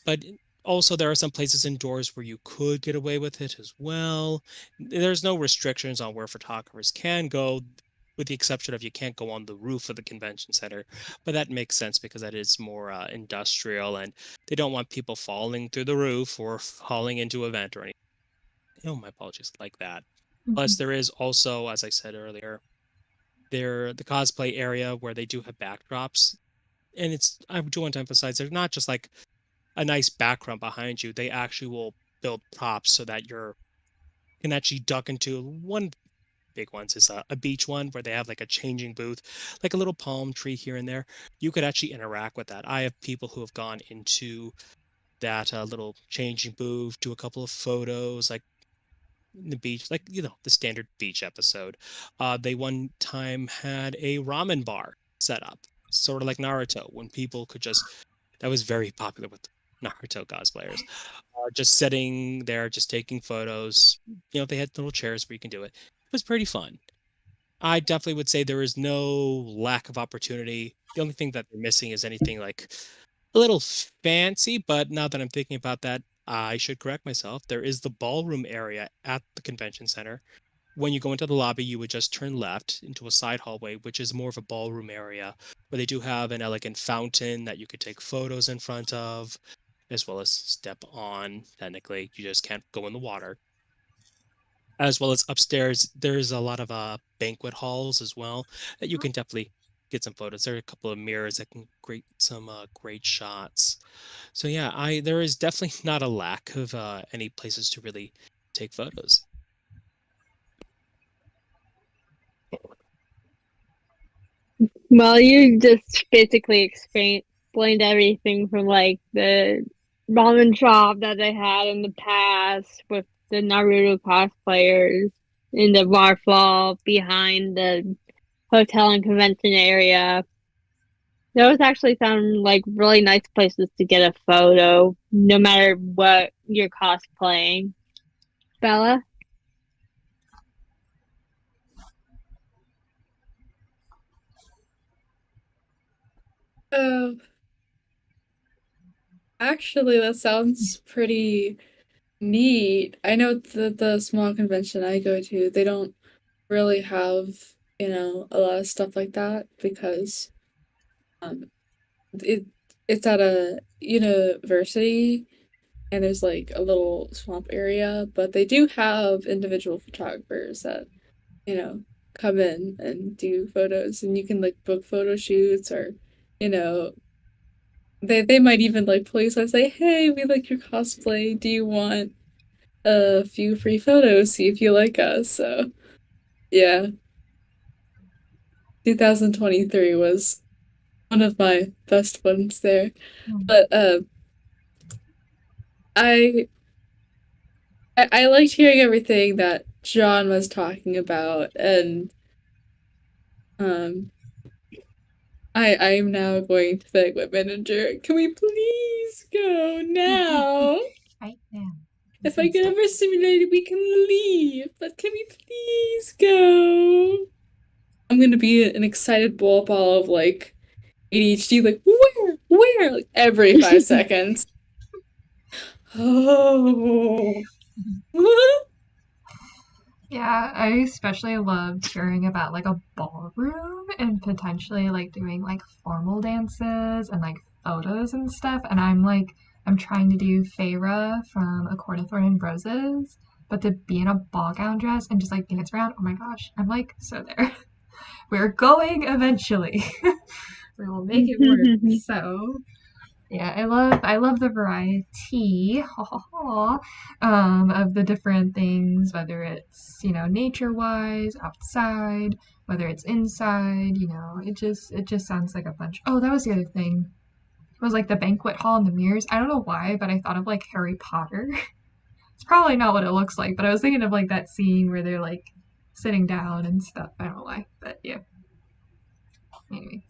But also there are some places indoors where you could get away with it as well. There's no restrictions on where photographers can go, with the exception of you can't go on the roof of the convention center. But that makes sense because that is more industrial, and they don't want people falling through the roof or falling into a vent or anything. Oh, my apologies, like that. Plus, there is also, as I said earlier, the cosplay area where they do have backdrops, and I do want to emphasize they're not just like a nice background behind you. They actually will build props so that you can actually duck into one big ones is a beach one where they have like a changing booth, like a little palm tree here and there. You could actually interact with that. I have people who have gone into that little changing booth, do a couple of photos, like the beach, like the standard beach episode. They one time had a ramen bar set up, sort of like Naruto, when people could just that was very popular with Naruto cosplayers. Just sitting there, just taking photos. They had little chairs where you can do it. It was pretty fun. I definitely would say there is no lack of opportunity. The only thing that they're missing is anything like a little fancy, but now that I'm thinking about that, I should correct myself. There is the ballroom area at the convention center. When you go into the lobby, you would just turn left into a side hallway, which is more of a ballroom area, where they do have an elegant fountain that you could take photos in front of, as well as step on. Technically, you just can't go in the water. As well as upstairs, there's a lot of banquet halls as well that you can definitely get some photos. There are a couple of mirrors that can create some great shots. So yeah, I there is definitely not a lack of any places to really take photos. Well, you just basically explained everything from like the ramen shop that they had in the past with the Naruto cosplayers in the waterfall behind the hotel and convention area. Those actually sound like really nice places to get a photo, no matter what you're cosplaying. Bella? Oh, actually, that sounds pretty neat. I know the small convention I go to, they don't really have, a lot of stuff like that because um it it's at a university and there's like a little swamp area, but they do have individual photographers that, you know, come in and do photos and you can like book photo shoots or, you know, they might even like pull you aside and say, "Hey, we like your cosplay. Do you want a few free photos? See if you like us." So, yeah, 2023 was one of my best ones there. But I I liked hearing everything that John was talking about, and um, I'm now going to beg my manager, can we please go now? Right now. If I get ever simulated, we can leave, but can we please go? I'm gonna be an excited ball of like ADHD, like where, like every 5 seconds. Oh. Yeah, I especially loved hearing about like a ballroom and potentially like doing like formal dances and like photos and stuff. And I'm trying to do Feyre from A Court of Thorn and Roses, but to be in a ball gown dress and just like dance around, oh my gosh, I'm like so there. We're going eventually. We will make it work. So yeah, I love the variety of the different things, whether it's, nature wise, outside, whether it's inside, it just sounds like a bunch. Oh, that was the other thing. It was like the banquet hall and the mirrors. I don't know why, but I thought of like Harry Potter. It's probably not what it looks like, but I was thinking of like that scene where they're like sitting down and stuff. I don't know why, but yeah. Anyway.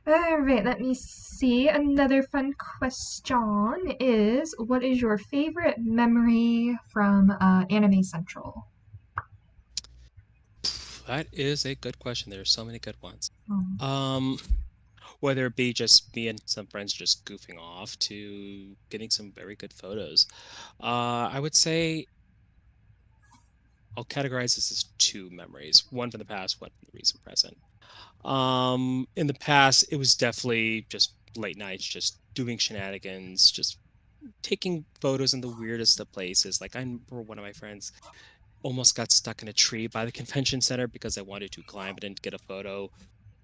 All right, let me see. Another fun question is, what is your favorite memory from Anime Central? That is a good question. There are so many good ones. Um, Um, whether it be just me and some friends just goofing off to getting some very good photos. I would say I'll categorize this as two memories, one from the past, one from the recent present. In the past, it was definitely just late nights, just doing shenanigans, just taking photos in the weirdest of places. Like I remember one of my friends almost got stuck in a tree by the convention center because I wanted to climb it and get a photo,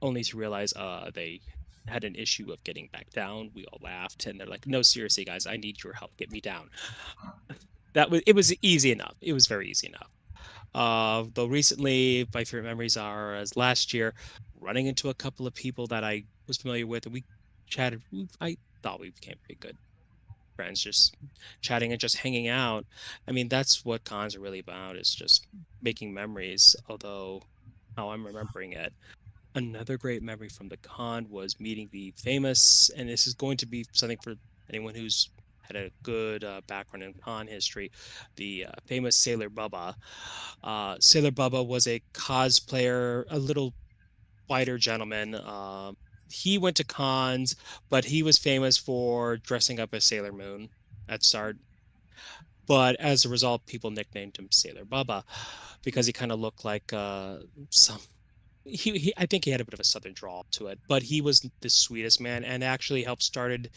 only to realize they had an issue of getting back down. We all laughed and they're like, "No, seriously, guys, I need your help. Get me down." It was easy enough. It was very easy enough. Though recently, my favorite memories are as last year, running into a couple of people that I was familiar with, and we chatted. I thought we became pretty good friends, just chatting and just hanging out. I mean, that's what cons are really about, is just making memories. Although, how I'm remembering it, another great memory from the con was meeting the famous, and this is going to be something for anyone who's had a good background in con history, the famous Sailor Bubba. Sailor Bubba was a cosplayer, a little whiter gentleman. He went to cons, but he was famous for dressing up as Sailor Moon at start. But as a result, people nicknamed him Sailor Bubba because he kind of looked like some I think he had a bit of a southern drawl to it, but he was the sweetest man and actually helped started,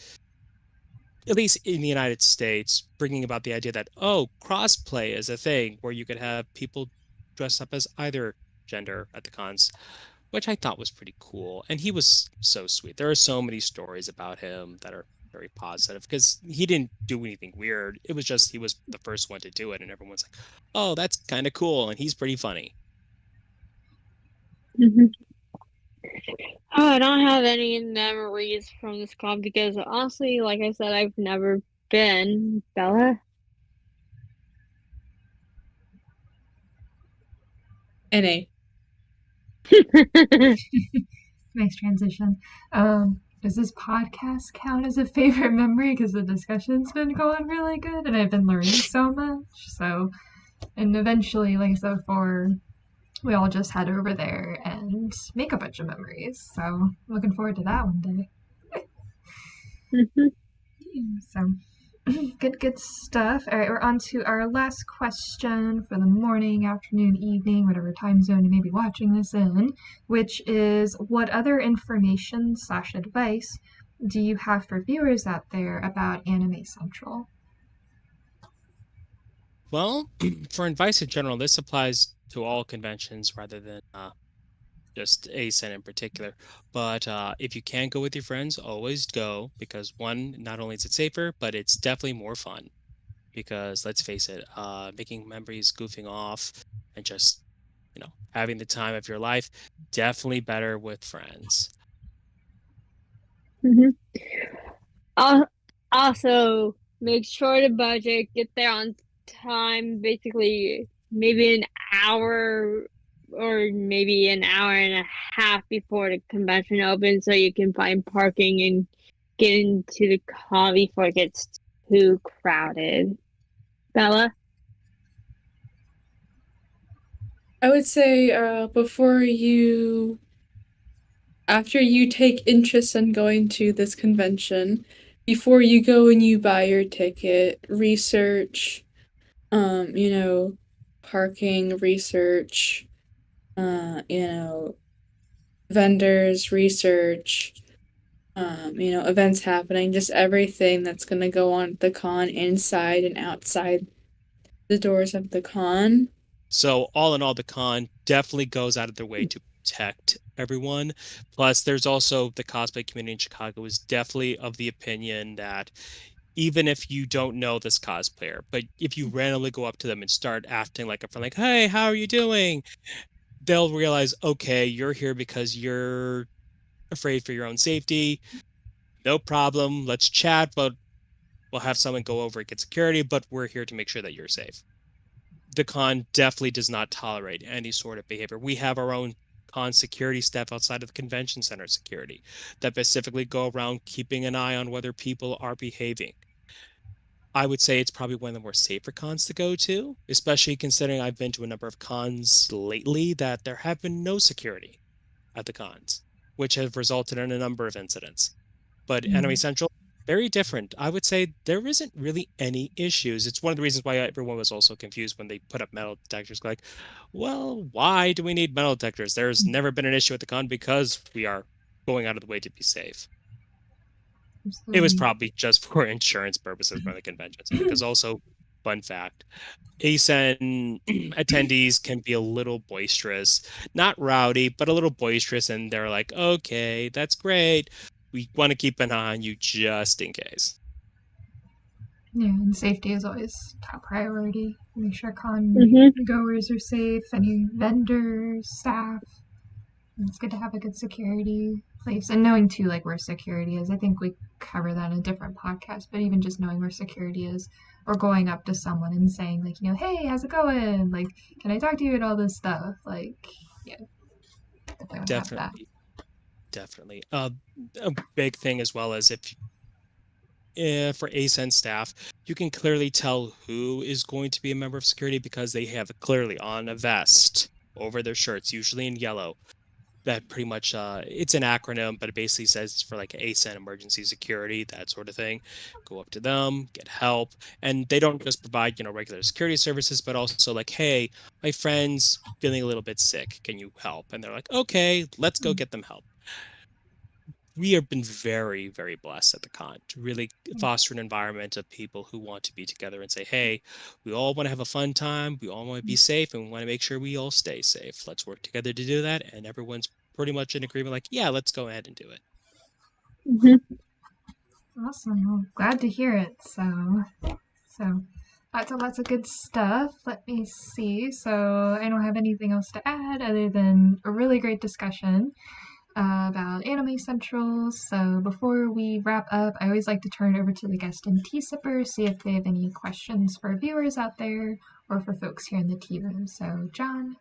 at least in the United States, bringing about the idea that, oh, crossplay is a thing where you could have people dress up as either gender at the cons, which I thought was pretty cool. And he was so sweet. There are so many stories about him that are very positive because he didn't do anything weird. It was just he was the first one to do it, and everyone's like, oh, that's kind of cool, and he's pretty funny. Oh, I don't have any memories from this con because honestly, like I said, I've never been. Bella? NA. Nice transition. Does this podcast count as a favorite memory? Because the discussion's been going really good and I've been learning so much. So, and eventually, like I said before, we all just head over there and make a bunch of memories. So, I'm looking forward to that one day. Mhm. So, good stuff. All right, we're on to our last question for the morning, afternoon, evening, whatever time zone you may be watching this in, which is what other information / advice do you have for viewers out there about Anime Central? Well, for advice in general, this applies to all conventions rather than just Acen in particular. But if you can go with your friends, always go because one, not only is it safer, but it's definitely more fun. Because let's face it, making memories, goofing off, and just having the time of your life, definitely better with friends. Mhm. Al- Also, make sure to budget, get there on time, basically maybe an hour or maybe an hour and a half before the convention opens so you can find parking and get into the con before it gets too crowded. Bella? I would say after you take interest in going to this convention, before you go and you buy your ticket, research, you know, parking research, you know, vendors research, events happening, just everything that's gonna go on at the con inside and outside the doors of the con. So all in all, the con definitely goes out of their way to protect everyone. Plus, there's also the cosplay community in Chicago is definitely of the opinion that even if you don't know this cosplayer, but if you randomly go up to them and start acting like a friend, like, "Hey, how are you doing?" They'll realize, okay, you're here because you're afraid for your own safety. No problem. Let's chat, but we'll have someone go over and get security, but we're here to make sure that you're safe. The con definitely does not tolerate any sort of behavior. We have our own con security staff outside of the convention center security that specifically go around keeping an eye on whether people are behaving. I would say it's probably one of the more safer cons to go to, especially considering I've been to a number of cons lately that there have been no security at the cons, which have resulted in a number of incidents. But Anime Central, very different. I would say there isn't really any issues. It's one of the reasons why everyone was also confused when they put up metal detectors. Like, well, why do we need metal detectors? There's never been an issue at the con because we are going out of the way to be safe. It was Absolutely. probably just for insurance purposes by the convention center. Because also, fun fact, ASEN attendees can be a little boisterous, not rowdy, but a little boisterous, and they're like, okay, that's great. We want to keep an eye on you just in case. Yeah, and safety is always top priority. Make sure con Mhm. goers are safe, any vendors, staff. It's good to have a good security place. And knowing too, like where security is. I think we cover that in a different podcast, but even just knowing where security is or going up to someone and saying, like, hey, how's it going? Like, can I talk to you and all this stuff? Like, yeah, definitely want to have that. Definitely, definitely. A big thing as well as for ASEN staff, you can clearly tell who is going to be a member of security because they have clearly on a vest over their shirts, usually in yellow, that pretty much it's an acronym, but it basically says it's for like ASEN emergency security, that sort of thing. Go up to them, get help, and they don't just provide regular security services, but also like, hey, my friend's feeling a little bit sick, can you help? And they're like, okay, let's go get them help. We have been very, very blessed at the con to really foster an environment of people who want to be together and say, hey, we all want to have a fun time. We all want to be safe and we want to make sure we all stay safe. Let's work together to do that. And everyone's pretty much in agreement, like, yeah, let's go ahead and do it. Mhm. Awesome. Well, glad to hear it. So lots of good stuff. Let me see. So I don't have anything else to add other than a really great discussion. about Anime Central. So before we wrap up, I always like to turn over to the guest and tea sippers, see if they have any questions for viewers out there or for folks here in the tea room. So, John?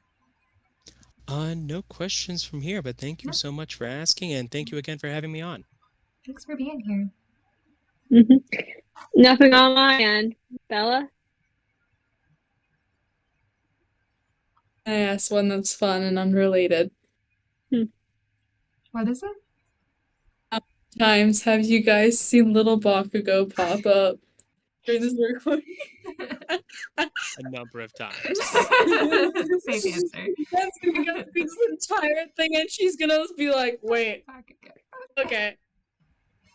No questions from here, but thank you No. so much for asking, and thank you again for having me on. Thanks for being here. Nothing on my end. Bella? I asked one that's fun and unrelated. What is it? How many times have you guys seen Little Bakugo pop up during this recording? A number of times. Safe answer. That's gonna go through this entire thing, and she's gonna be like, "Wait, okay,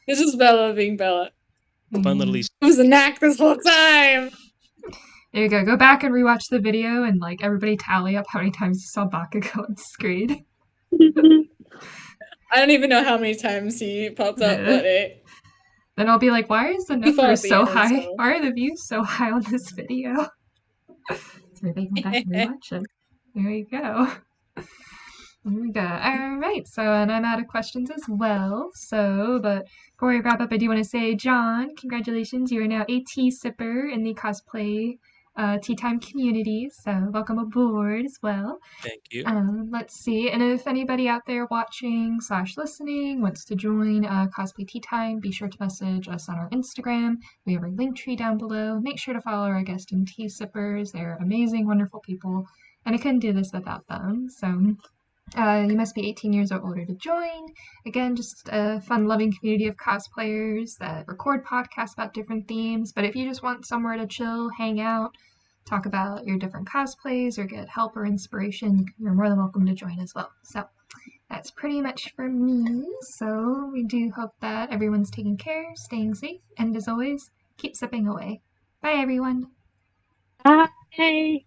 this is Bella being Bella. Fun little Easter. It was a knack this whole time." There you go. Go back and rewatch the video and like everybody tally up how many times you saw Bakugo on screen. I don't even know how many times he popped up. Yeah. What, 8? Then I'll be like, why is the We fall number at the so end, high? so- Why are the views so high on this video? So they go back and rewatch it. There you go. There we go. All right. So, and I'm out of questions as well. So, but before we wrap up, I do want to say, John, congratulations. You are now a tea sipper in the cosplay tea time community. So, welcome aboard as well. Thank you. Let's see. And if anybody out there watching / listening wants to join Cosplay Tea Time, be sure to message us on our Instagram. We have our link tree down below. Make sure to follow our guest and tea sippers. They're amazing, wonderful people. And I couldn't do this without them. So you must be 18 years or older to join. Again, just a fun, loving community of cosplayers that record podcasts about different themes. But if you just want somewhere to chill, hang out, talk about your different cosplays, or get help or inspiration, you're more than welcome to join as well. So that's pretty much for me. So we do hope that everyone's taking care, staying safe, and as always, keep sipping away. Bye, everyone. Bye.